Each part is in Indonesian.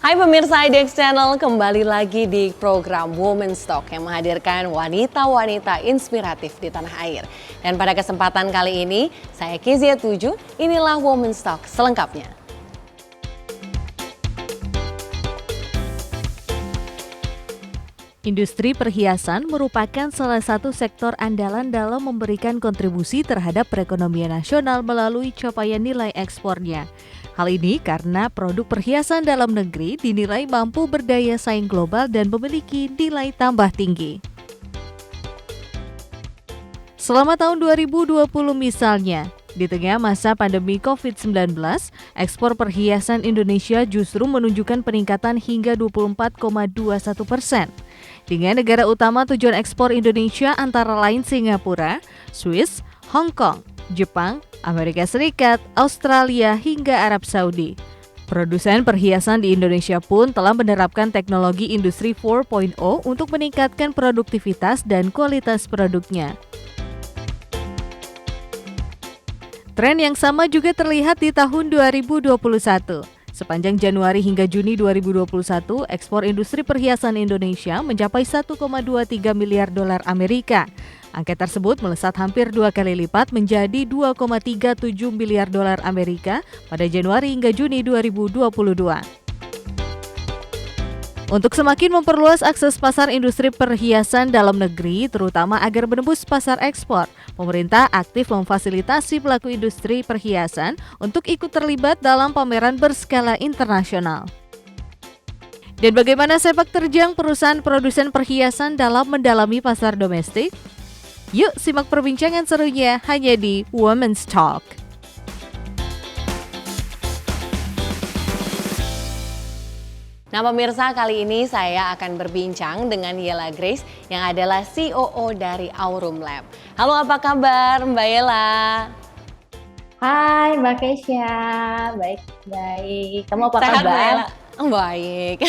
Hai pemirsa IDX Channel, kembali lagi di program Women's Talk yang menghadirkan wanita-wanita inspiratif di tanah air. Dan pada kesempatan kali ini, saya Kezia Tuju, inilah Women's Talk selengkapnya. Industri perhiasan merupakan salah satu sektor andalan dalam memberikan kontribusi terhadap perekonomian nasional melalui capaian nilai ekspornya. Hal ini karena produk perhiasan dalam negeri dinilai mampu berdaya saing global dan memiliki nilai tambah tinggi. Selama tahun 2020 misalnya, di tengah masa pandemi COVID-19, ekspor perhiasan Indonesia justru menunjukkan peningkatan hingga 24,21%. Dengan negara utama tujuan ekspor Indonesia antara lain Singapura, Swiss, Hong Kong, Jepang, Amerika Serikat, Australia, hingga Arab Saudi. Produsen perhiasan di Indonesia pun telah menerapkan teknologi industri 4.0 untuk meningkatkan produktivitas dan kualitas produknya. Tren yang sama juga terlihat di tahun 2021. Sepanjang Januari hingga Juni 2021, ekspor industri perhiasan Indonesia mencapai 1,23 miliar dolar Amerika. Angka tersebut melesat hampir 2 kali lipat menjadi 2,37 miliar dolar Amerika pada Januari hingga Juni 2022. Untuk semakin memperluas akses pasar industri perhiasan dalam negeri, terutama agar menembus pasar ekspor, pemerintah aktif memfasilitasi pelaku industri perhiasan untuk ikut terlibat dalam pameran berskala internasional. Dan bagaimana sepak terjang perusahaan produsen perhiasan dalam mendalami pasar domestik? Yuk simak perbincangan serunya hanya di Women's Talk. Nah pemirsa, kali ini saya akan berbincang dengan Yela Grace yang adalah COO dari Aurum Lab. Halo, apa kabar Mbak Yela? Hai Mbak Keisha, baik-baik. Kamu apa Sehat, kabar? Mbak Yela? Baik.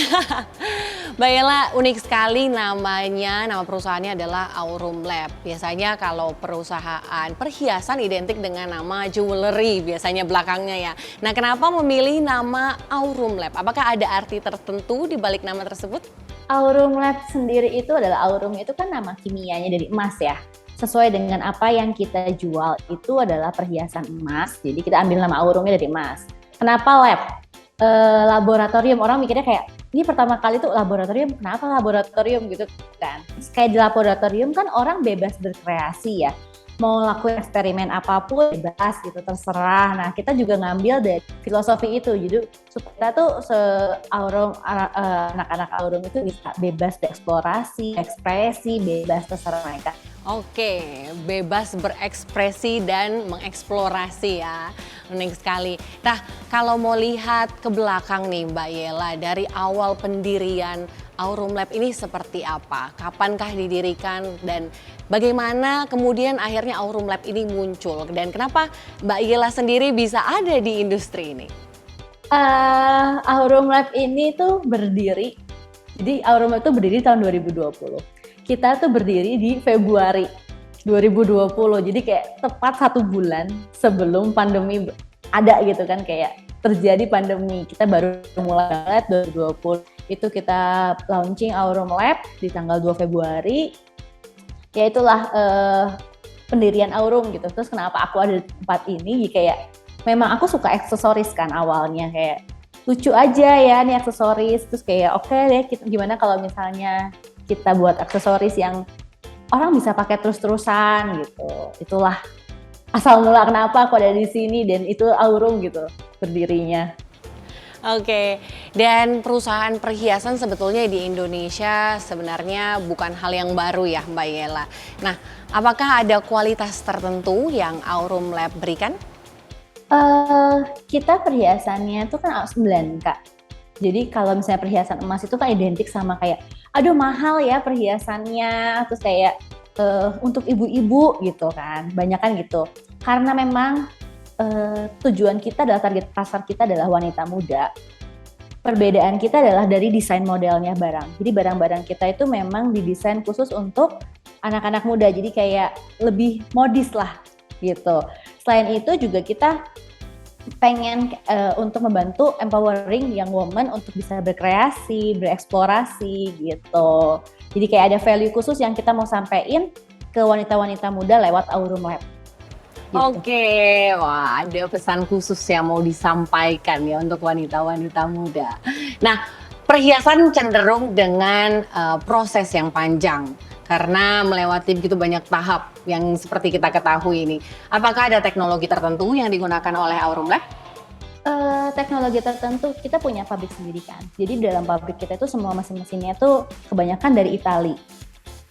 Mbak Yela, unik sekali namanya, nama perusahaannya adalah Aurum Lab. Biasanya kalau perusahaan perhiasan identik dengan nama jewelry, biasanya belakangnya ya. Nah, kenapa memilih nama Aurum Lab? Apakah ada arti tertentu di balik nama tersebut? Aurum Lab sendiri itu adalah aurum itu kan nama kimianya dari emas ya. Sesuai dengan apa yang kita jual itu adalah perhiasan emas. Jadi kita ambil nama aurumnya dari emas. Kenapa lab? Laboratorium, orang mikirnya kayak ini pertama kali tuh laboratorium, kenapa laboratorium gitu kan. Kayak di laboratorium kan orang bebas berkreasi ya, mau lakuin eksperimen apapun bebas gitu, terserah. Nah kita juga ngambil dari filosofi itu, jadi supaya kita tuh anak-anak aurum itu bisa bebas bereksplorasi, ekspresi, bebas terserah mereka. Oke, bebas berekspresi dan mengeksplorasi ya. Unik sekali. Nah, kalau mau lihat ke belakang nih Mbak Yela, dari awal pendirian Aurum Lab ini seperti apa? Kapankah didirikan dan bagaimana kemudian akhirnya Aurum Lab ini muncul? Dan kenapa Mbak Yela sendiri bisa ada di industri ini? Aurum Lab ini tuh berdiri, jadi Aurum Lab itu berdiri tahun 2020. Kita tuh berdiri di Februari 2020, jadi kayak tepat 1 bulan sebelum pandemi ada gitu kan, kayak terjadi pandemi. Kita baru mulai 2020, itu kita launching Aurum Lab di tanggal 2 Februari. Ya itulah pendirian Aurum gitu. Terus kenapa aku ada di tempat ini, kayak memang aku suka aksesoris kan awalnya, kayak lucu aja ya nih aksesoris. Terus kayak oke deh, gimana kalau misalnya kita buat aksesoris yang orang bisa pakai terus-terusan gitu. Itulah asal mula kenapa aku ada di sini, dan itu Aurum gitu berdirinya. Oke, dan perusahaan perhiasan sebetulnya di Indonesia sebenarnya bukan hal yang baru ya Mbak Yela. Nah, apakah ada kualitas tertentu yang Aurum Lab berikan? Kita perhiasannya tuh kan 9 Kak. Jadi kalau misalnya perhiasan emas itu kan identik sama kayak, aduh mahal ya perhiasannya, terus kayak untuk ibu-ibu gitu kan, banyak kan gitu. Karena memang tujuan kita adalah, target pasar kita adalah wanita muda. Perbedaan kita adalah dari desain modelnya barang. Jadi barang-barang kita itu memang didesain khusus untuk anak-anak muda, jadi kayak lebih modis lah gitu. Selain itu juga kita pengen untuk membantu empowering young woman untuk bisa berkreasi, bereksplorasi gitu. Jadi kayak ada value khusus yang kita mau sampaikan ke wanita-wanita muda lewat Aurum Lab. Gitu. Oke, wah ada pesan khusus yang mau disampaikan ya untuk wanita-wanita muda. Nah, perhiasan cenderung dengan proses yang panjang karena melewati begitu banyak tahap yang seperti kita ketahui ini. Apakah ada teknologi tertentu yang digunakan oleh Aurum Lab? Teknologi tertentu kita punya pabrik sendiri kan. Jadi dalam pabrik kita itu semua mesin-mesinnya itu kebanyakan dari Itali.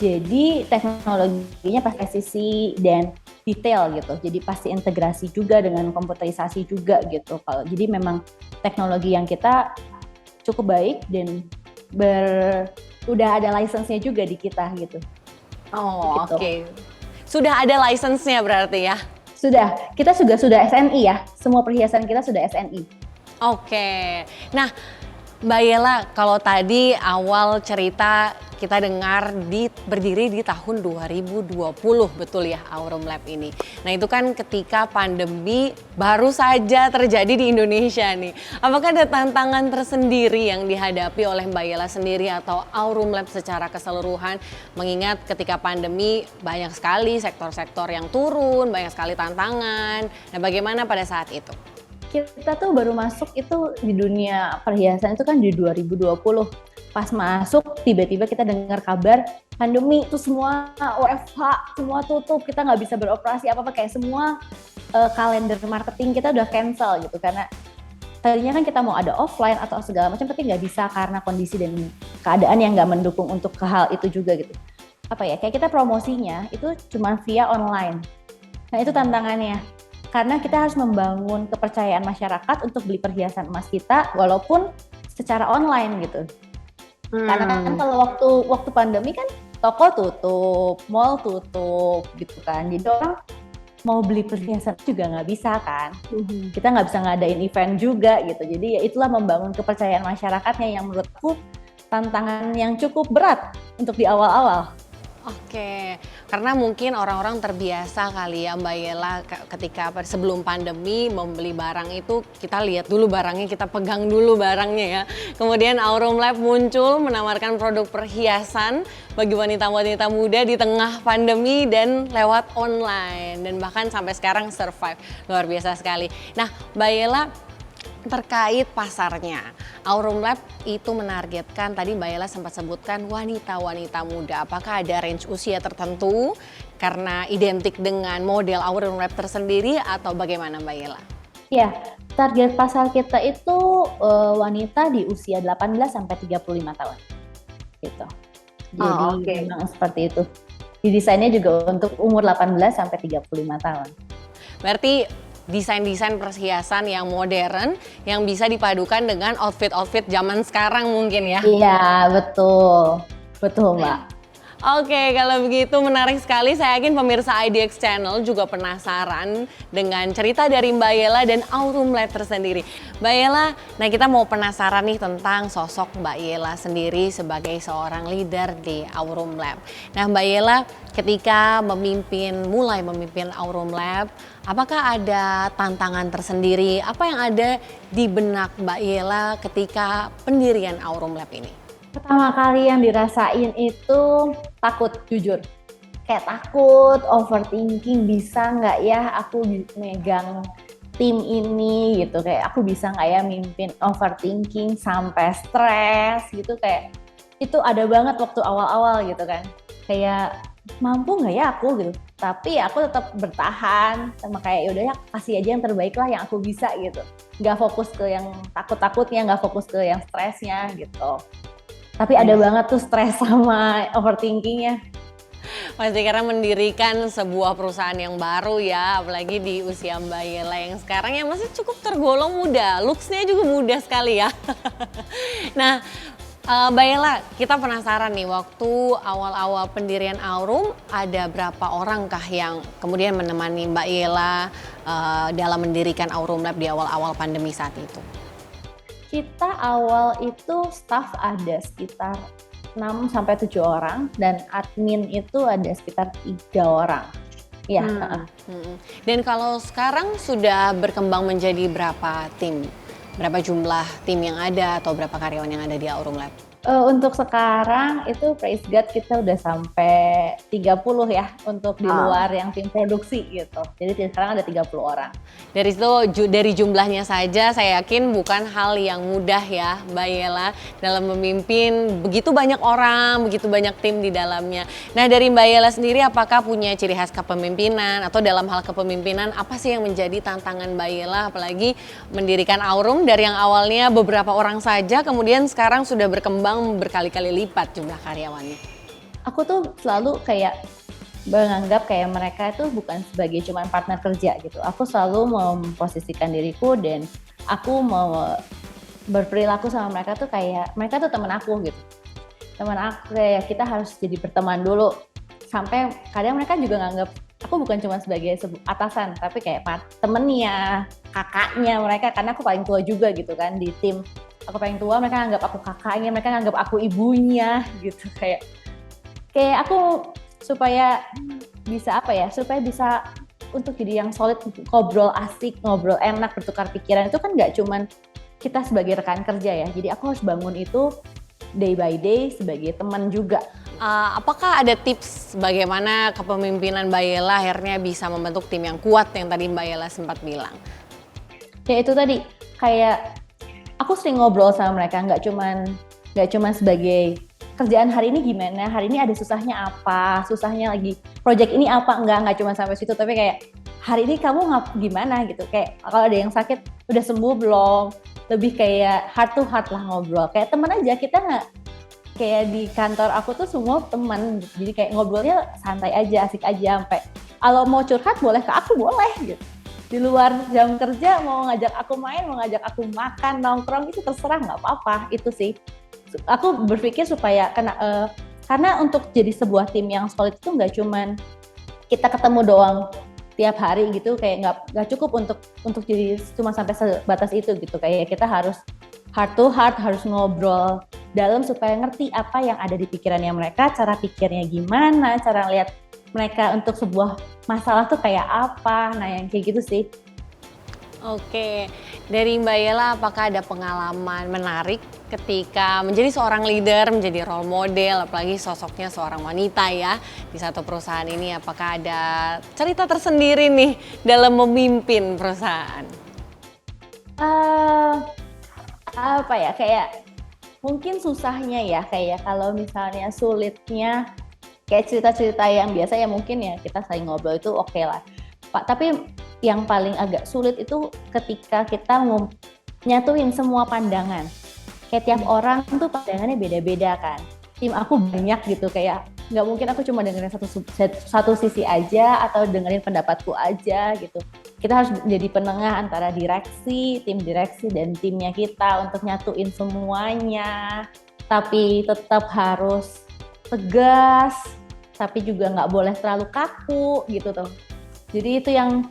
Jadi teknologinya pas presisi dan detail gitu. Jadi pasti integrasi juga dengan komputerisasi juga gitu. Jadi memang teknologi yang kita cukup baik dan udah ada license-nya juga di kita gitu. Oh, gitu. Oke. Sudah ada license-nya berarti ya? Sudah, kita juga sudah SNI ya. Semua perhiasan kita sudah SNI. Oke. Nah, Mbak Yela, kalau tadi awal cerita kita dengar berdiri di tahun 2020, betul ya Aurum Lab ini. Nah itu kan ketika pandemi baru saja terjadi di Indonesia nih. Apakah ada tantangan tersendiri yang dihadapi oleh Mbak Yela sendiri atau Aurum Lab secara keseluruhan? Mengingat ketika pandemi banyak sekali sektor-sektor yang turun, banyak sekali tantangan. Nah bagaimana pada saat itu? Kita tuh baru masuk itu di dunia perhiasan itu kan di 2020. Pas masuk tiba-tiba kita dengar kabar pandemi itu semua WFH, semua tutup, kita nggak bisa beroperasi apa-apa, kayak semua kalender marketing kita udah cancel gitu karena tadinya kan kita mau ada offline atau segala macam tapi nggak bisa karena kondisi dan keadaan yang nggak mendukung untuk ke hal itu juga gitu. Apa ya, kayak kita promosinya itu cuma via online. Nah itu tantangannya. Karena kita harus membangun kepercayaan masyarakat untuk beli perhiasan emas kita walaupun secara online gitu. Karena kan kalau waktu pandemi kan toko tutup, mall tutup gitu kan. Jadi orang mau beli perhiasan juga nggak bisa kan. Kita nggak bisa ngadain event juga gitu. Jadi ya itulah membangun kepercayaan masyarakatnya yang menurutku tantangan yang cukup berat untuk di awal-awal. Oke, karena mungkin orang-orang terbiasa kali ya Mbak Yela ketika sebelum pandemi membeli barang itu kita lihat dulu barangnya, kita pegang dulu barangnya ya. Kemudian Aurum Lab muncul menawarkan produk perhiasan bagi wanita-wanita muda di tengah pandemi dan lewat online dan bahkan sampai sekarang survive, luar biasa sekali. Nah Mbak Yela, terkait pasarnya, Aurum Lab itu menargetkan, tadi Mbak Yela sempat sebutkan wanita-wanita muda. Apakah ada range usia tertentu karena identik dengan model Aurum Lab tersendiri atau bagaimana Mbak Yela? Ya, target pasar kita itu wanita di usia 18 sampai 35 tahun. Gitu. Jadi memang seperti itu. Didesainnya juga untuk umur 18 sampai 35 tahun. Berarti desain-desain perhiasan yang modern yang bisa dipadukan dengan outfit-outfit zaman sekarang mungkin ya? Iya, betul. Betul, Mbak. Oke, kalau begitu menarik sekali. Saya yakin pemirsa IDX Channel juga penasaran dengan cerita dari Mbak Yela dan Aurum Lab tersendiri. Mbak Yela, nah kita mau penasaran nih tentang sosok Mbak Yela sendiri sebagai seorang leader di Aurum Lab. Nah Mbak Yela, ketika mulai memimpin Aurum Lab, apakah ada tantangan tersendiri? Apa yang ada di benak Mbak Yela ketika pendirian Aurum Lab ini? Pertama kali yang dirasain itu takut, jujur. Kayak takut, overthinking, bisa nggak ya aku megang tim ini gitu. Kayak aku bisa nggak ya mimpin, overthinking sampai stres gitu. Kayak itu ada banget waktu awal-awal gitu kan. Kayak mampu nggak ya aku gitu. Tapi aku tetap bertahan sama kayak yaudah ya kasih aja yang terbaik lah yang aku bisa gitu. Nggak fokus ke yang takut-takutnya, nggak fokus ke yang stresnya gitu. Tapi ada banget tuh stres sama overthinkingnya. Pasti karena mendirikan sebuah perusahaan yang baru ya, apalagi di usia Mbak Yela yang sekarang yang masih cukup tergolong muda, looks-nya juga muda sekali ya. Nah, Mbak Yela, kita penasaran nih waktu awal-awal pendirian Aurum ada berapa orangkah yang kemudian menemani Mbak Yela dalam mendirikan Aurum Lab di awal-awal pandemi saat itu? Kita awal itu staff ada sekitar 6-7 orang dan admin itu ada sekitar 3 orang. Iya. Dan kalau sekarang sudah berkembang menjadi berapa tim? Berapa jumlah tim yang ada atau berapa karyawan yang ada di Aurum Lab? Untuk sekarang itu praise God kita udah sampai 30 ya untuk di luar yang tim produksi gitu. Jadi sekarang ada 30 orang. Dari itu, dari jumlahnya saja saya yakin bukan hal yang mudah ya Mbak Yela dalam memimpin begitu banyak orang, begitu banyak tim di dalamnya. Nah dari Mbak Yela sendiri apakah punya ciri khas kepemimpinan atau dalam hal kepemimpinan apa sih yang menjadi tantangan Mbak Yela apalagi mendirikan Aurum dari yang awalnya beberapa orang saja kemudian sekarang sudah berkembang berkali-kali lipat jumlah karyawannya. Aku tuh selalu kayak menganggap kayak mereka itu bukan sebagai cuman partner kerja gitu. Aku selalu memposisikan diriku dan aku mau berperilaku sama mereka tuh kayak mereka tuh teman aku gitu. Teman aku kayak kita harus jadi berteman dulu. Sampai kadang mereka juga nganggap aku bukan cuma sebagai atasan tapi kayak temennya, kakaknya mereka karena aku paling tua juga gitu kan di tim. Aku paling tua, mereka anggap aku kakaknya, mereka anggap aku ibunya gitu kayak aku supaya bisa supaya bisa untuk jadi yang solid, ngobrol asik, ngobrol enak, bertukar pikiran itu kan nggak cuman kita sebagai rekan kerja ya. Jadi aku harus bangun itu day by day sebagai teman juga. Apakah ada tips bagaimana kepemimpinan Mbak Yela akhirnya bisa membentuk tim yang kuat yang tadi Mbak Yela sempat bilang? Ya itu tadi kayak aku sering ngobrol sama mereka nggak cuman sebagai kerjaan hari ini gimana, hari ini ada susahnya apa, susahnya lagi project ini apa, nggak cuma sampai situ tapi kayak hari ini kamu gimana gitu, kayak kalau ada yang sakit udah sembuh belum, lebih kayak heart to heart lah ngobrol kayak teman aja. Kita nggak kayak di kantor aku tuh semua teman, jadi kayak ngobrolnya santai aja, asik aja, sampai kalau mau curhat boleh ke aku boleh gitu. Di luar jam kerja mau ngajak aku main, mau ngajak aku makan, nongkrong itu terserah, nggak apa-apa. Itu sih aku berpikir supaya karena untuk jadi sebuah tim yang solid itu nggak cuman kita ketemu doang tiap hari gitu, kayak nggak cukup untuk jadi cuma sampai sebatas itu gitu. Kayak kita harus heart to heart, harus ngobrol dalam supaya ngerti apa yang ada di pikirannya mereka, cara pikirnya gimana, cara lihat mereka untuk sebuah masalah tuh kayak apa. Nah yang kayak gitu sih. Oke, dari Mbak Yela apakah ada pengalaman menarik ketika menjadi seorang leader, menjadi role model, apalagi sosoknya seorang wanita ya di satu perusahaan ini, apakah ada cerita tersendiri nih dalam memimpin perusahaan? Apa ya, kayak mungkin susahnya ya, kayak kalau misalnya sulitnya kayak cerita-cerita yang biasa ya mungkin ya kita saling ngobrol itu oke lah Pak, tapi yang paling agak sulit itu ketika kita nyatuin semua pandangan. Kayak tiap orang tuh pandangannya beda-beda kan. Tim aku banyak gitu, kayak nggak mungkin aku cuma dengerin satu sisi aja atau dengerin pendapatku aja gitu. Kita harus jadi penengah antara direksi, tim direksi dan timnya kita untuk nyatuin semuanya. Tapi tetap harus tegas, tapi juga nggak boleh terlalu kaku gitu tuh. Jadi itu yang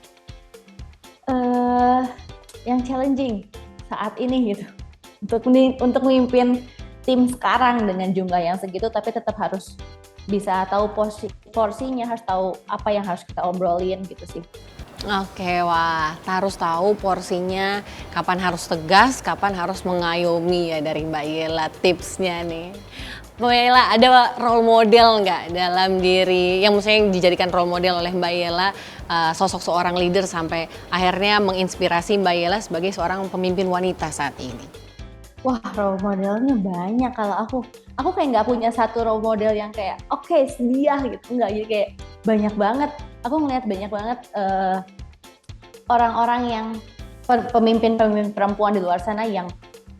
challenging saat ini gitu. Untuk memimpin tim sekarang dengan jumlah yang segitu, tapi tetap harus bisa tahu porsinya, harus tahu apa yang harus kita obrolin gitu sih. Oke, wah harus tahu porsinya, kapan harus tegas, kapan harus mengayomi ya dari Mbak Yela tipsnya nih. Mbak Yela ada role model nggak dalam diri, yang maksudnya yang dijadikan role model oleh Mbak Yela, sosok seorang leader sampai akhirnya menginspirasi Mbak Yela sebagai seorang pemimpin wanita saat ini? Wah, role modelnya banyak. Kalau aku kayak nggak punya satu role model yang kayak oke, dia gitu, nggak, jadi kayak banyak banget. Aku ngeliat banyak banget orang-orang yang pemimpin perempuan di luar sana yang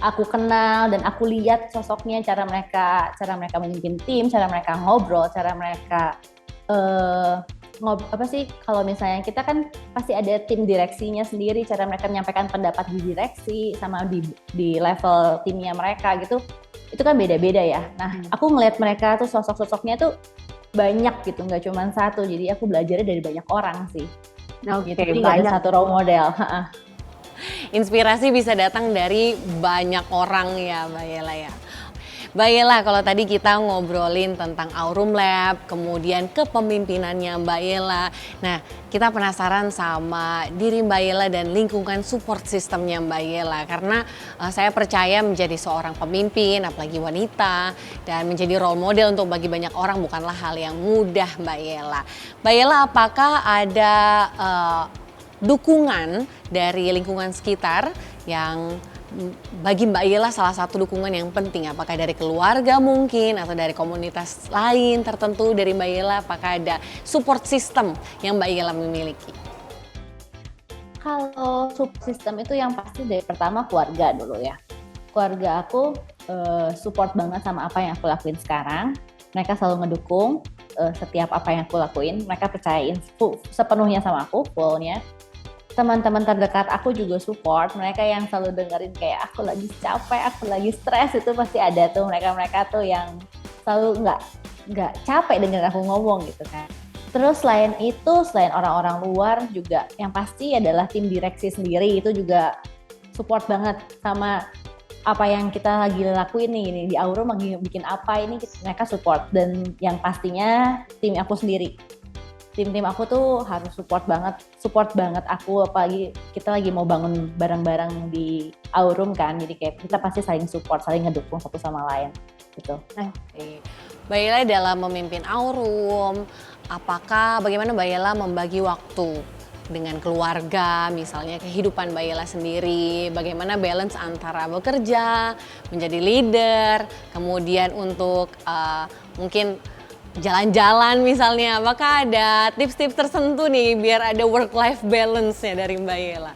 aku kenal dan aku lihat sosoknya, cara mereka memimpin tim, cara mereka ngobrol, cara mereka kalau misalnya kita kan pasti ada tim direksinya sendiri, cara mereka menyampaikan pendapat di direksi sama di level timnya mereka gitu, itu kan beda-beda ya. Nah, aku ngelihat mereka tuh sosok-sosoknya tuh banyak gitu, nggak cuma satu, jadi aku belajarnya dari banyak orang sih. Oke, gitu. Jadi nggak ada satu role model. Inspirasi bisa datang dari banyak orang ya Mbak Yela ya. Mbak Yela, kalau tadi kita ngobrolin tentang Aurum Lab, kemudian kepemimpinannya Mbak Yela. Nah, kita penasaran sama diri Mbak Yela dan lingkungan support sistemnya Mbak Yela. Karena saya percaya menjadi seorang pemimpin, apalagi wanita, dan menjadi role model untuk bagi banyak orang bukanlah hal yang mudah Mbak Yela. Mbak Yela, apakah ada dukungan dari lingkungan sekitar yang bagi Mbak Yela salah satu dukungan yang penting, apakah dari keluarga mungkin atau dari komunitas lain tertentu dari Mbak Yela, apakah ada support system yang Mbak Yela memiliki? Kalau support system itu yang pasti dari pertama keluarga dulu ya. Keluarga aku support banget sama apa yang aku lakuin sekarang. Mereka selalu ngedukung setiap apa yang aku lakuin. Mereka percayain sepenuhnya sama aku, fullnya. Teman-teman terdekat aku juga support, mereka yang selalu dengerin kayak aku lagi capek, aku lagi stres, itu pasti ada tuh mereka tuh yang selalu nggak capek dengerin aku ngomong gitu kan. Terus selain itu, selain orang-orang luar juga yang pasti adalah tim direksi sendiri itu juga support banget sama apa yang kita lagi lakuin nih, ini di Aurum lagi bikin apa ini, mereka support. Dan yang pastinya tim aku sendiri. Tim-tim aku tuh harus support banget aku, apalagi kita lagi mau bangun bareng-bareng di Aurum kan, jadi kayak kita pasti saling support, saling ngedukung satu sama lain gitu. Mbak Yela dalam memimpin Aurum, bagaimana Mbak Yela membagi waktu dengan keluarga, misalnya kehidupan Mbak Yela sendiri, bagaimana balance antara bekerja, menjadi leader, kemudian untuk mungkin jalan-jalan misalnya, apakah ada tips-tips tertentu nih biar ada work-life balance-nya dari Mbak Yela?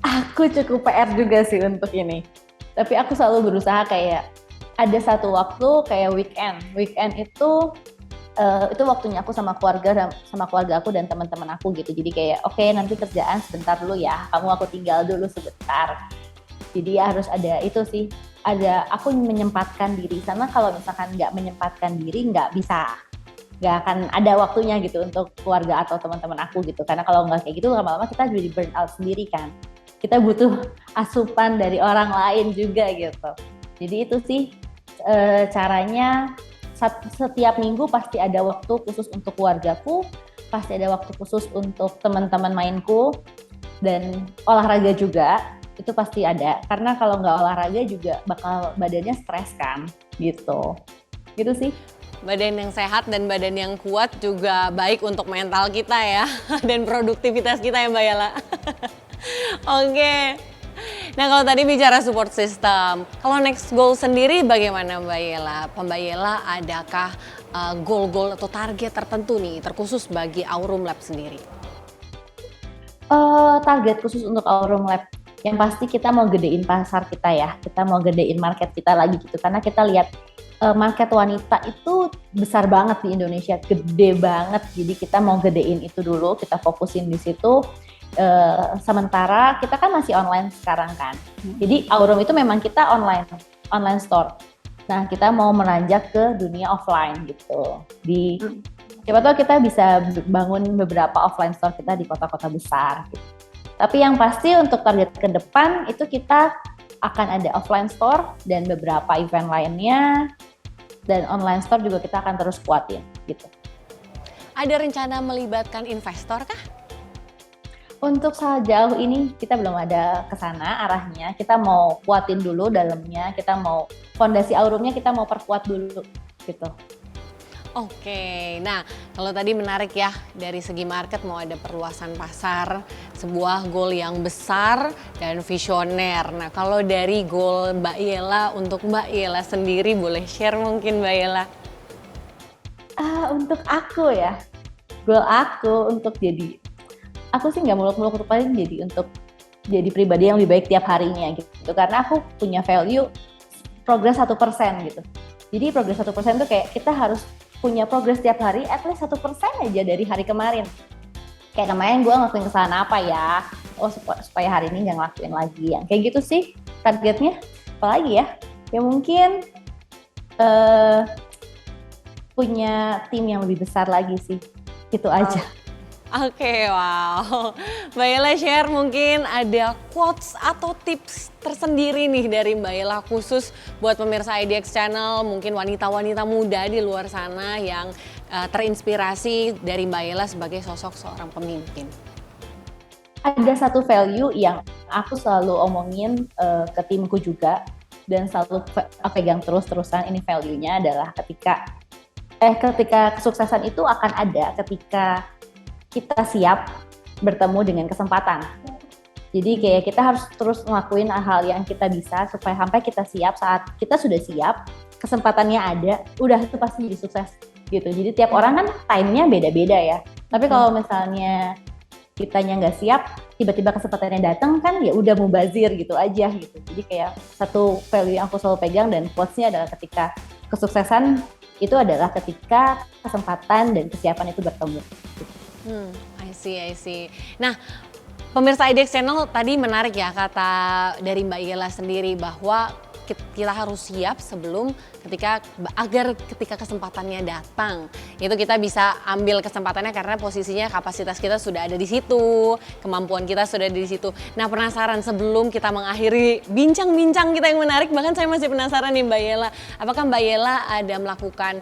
Aku cukup PR juga sih untuk ini, tapi aku selalu berusaha kayak ada satu waktu kayak weekend itu waktunya aku sama keluarga aku dan teman-teman aku gitu. Jadi kayak oke, nanti kerjaan sebentar dulu ya, aku tinggal dulu sebentar. Jadi harus ada itu sih, aku menyempatkan diri. Sama kalau misalkan nggak menyempatkan diri nggak akan ada waktunya gitu untuk keluarga atau teman-teman aku gitu. Karena kalau nggak kayak gitu lama-lama kita jadi burn out sendiri kan. Kita butuh asupan dari orang lain juga gitu. Jadi itu sih caranya. Setiap minggu pasti ada waktu khusus untuk keluargaku, pasti ada waktu khusus untuk teman-teman mainku, dan olahraga juga itu pasti ada. Karena kalau nggak olahraga juga bakal badannya stres kan, gitu. Gitu sih. Badan yang sehat dan badan yang kuat juga baik untuk mental kita ya, dan produktivitas kita ya Mbak Yela. Oke. Nah kalau tadi bicara support system, kalau next goal sendiri bagaimana Mbak Yela? Mbak Yela adakah goal-goal atau target tertentu nih terkhusus bagi Aurum Lab sendiri? Target khusus untuk Aurum Lab, yang pasti kita mau gedein pasar kita ya, kita mau gedein market kita lagi gitu, karena kita lihat market wanita itu besar banget di Indonesia, gede banget, jadi kita mau gedein itu dulu, kita fokusin di situ. Sementara kita kan masih online sekarang kan, jadi Aurum itu memang kita online store. Nah kita mau meranjak ke dunia offline gitu. Siapa tahu kita bisa bangun beberapa offline store kita di kota-kota besar. Gitu. Tapi yang pasti untuk target ke depan itu kita akan ada offline store dan beberapa event lainnya, dan online store juga kita akan terus kuatin gitu. Ada rencana melibatkan investor kah? Untuk sejauh ini kita belum ada ke sana arahnya. Kita mau kuatin dulu dalamnya, kita mau fondasi Aurumnya kita mau perkuat dulu gitu. Oke, nah kalau tadi menarik ya, dari segi market mau ada perluasan pasar, sebuah goal yang besar dan visioner. Nah kalau dari goal Mbak Yela, untuk Mbak Yela sendiri boleh share mungkin Mbak Yela? Untuk aku ya, goal aku untuk aku sih nggak muluk-muluk, paling jadi pribadi yang lebih baik tiap harinya gitu. Karena aku punya value progres 1% gitu. Jadi progres 1% tuh kayak kita harus punya progres tiap hari, at least 1% aja dari hari kemarin. Kayak kemarin gue ngelakuin kesalahan apa ya, supaya hari ini nggak ngelakuin lagi. Yang kayak gitu sih targetnya. Apalagi ya, ya mungkin punya tim yang lebih besar lagi sih, itu aja. Oke, wow. Mbak Yela share mungkin ada quotes atau tips tersendiri nih dari Mbak Yela khusus buat pemirsa IDX Channel, mungkin wanita-wanita muda di luar sana yang terinspirasi dari Mbak Yela sebagai sosok seorang pemimpin. Ada satu value yang aku selalu omongin ke timku juga dan selalu pegang terus-terusan, ini value-nya adalah ketika kesuksesan itu akan ada ketika kita siap bertemu dengan kesempatan. Jadi kayak kita harus terus ngelakuin hal yang kita bisa supaya sampai kita siap, saat kita sudah siap, kesempatannya ada, udah itu pasti jadi sukses gitu. Jadi tiap orang kan time-nya beda-beda ya. Tapi kalau misalnya kitanya nggak siap, tiba-tiba kesempatannya datang kan ya udah mubazir gitu aja gitu. Jadi kayak satu value yang aku selalu pegang dan quotes-nya adalah ketika kesuksesan itu adalah ketika kesempatan dan kesiapan itu bertemu. I see. Nah, pemirsa IDX Channel tadi menarik ya kata dari Mbak Yela sendiri bahwa kita harus siap sebelum agar ketika kesempatannya datang itu kita bisa ambil kesempatannya karena posisinya kapasitas kita sudah ada di situ, kemampuan kita sudah ada di situ. Nah, penasaran sebelum kita mengakhiri bincang-bincang kita yang menarik, bahkan saya masih penasaran nih Mbak Yela, apakah Mbak Yela ada melakukan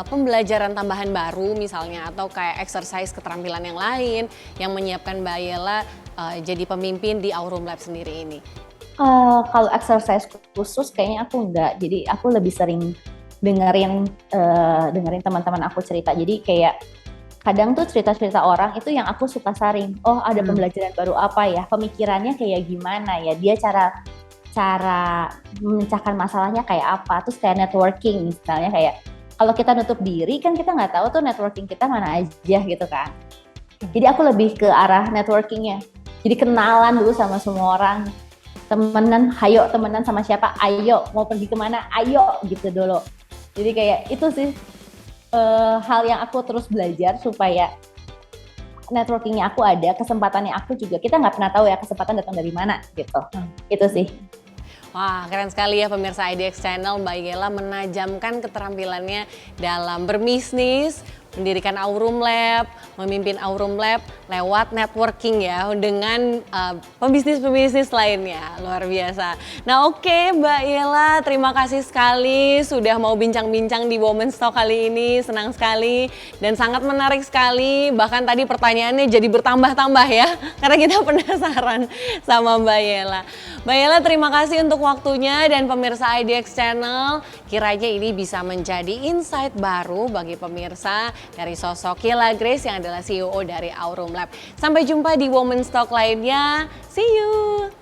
pembelajaran tambahan baru misalnya atau kayak exercise keterampilan yang lain yang menyiapkan Mbak Yela jadi pemimpin di Aurum Lab sendiri ini? Kalau exercise khusus kayaknya aku enggak, jadi aku lebih sering dengerin teman-teman aku cerita. Jadi kayak kadang tuh cerita-cerita orang itu yang aku suka saring. Oh, ada pembelajaran baru apa ya? Pemikirannya kayak gimana ya? Dia cara memecahkan masalahnya kayak apa? Terus kayak networking misalnya, kayak kalau kita nutup diri kan kita nggak tahu tuh networking kita mana aja gitu kan. Jadi aku lebih ke arah networkingnya. Jadi kenalan dulu sama semua orang. Temenan sama siapa, ayo, mau pergi kemana, ayo gitu dulu. Jadi kayak itu sih hal yang aku terus belajar supaya networkingnya aku ada, kesempatannya aku juga, kita nggak pernah tahu ya kesempatan datang dari mana gitu. Itu sih. Wah, keren sekali ya pemirsa IDX Channel, Mbak Yela menajamkan keterampilannya dalam berbisnis, mendirikan Aurum Lab, memimpin Aurum Lab lewat networking ya dengan pembisnis-pembisnis lainnya. Luar biasa. Nah, oke, Mbak Yela, terima kasih sekali sudah mau bincang-bincang di Women's Talk kali ini. Senang sekali dan sangat menarik sekali. Bahkan tadi pertanyaannya jadi bertambah-tambah ya karena kita penasaran sama Mbak Yela. Mbak Yela, terima kasih untuk waktunya dan pemirsa IDX Channel. Kiranya ini bisa menjadi insight baru bagi pemirsa dari sosok Yela Grace yang adalah CEO dari Aurum Lab. Sampai jumpa di Women's Talk lainnya. See you!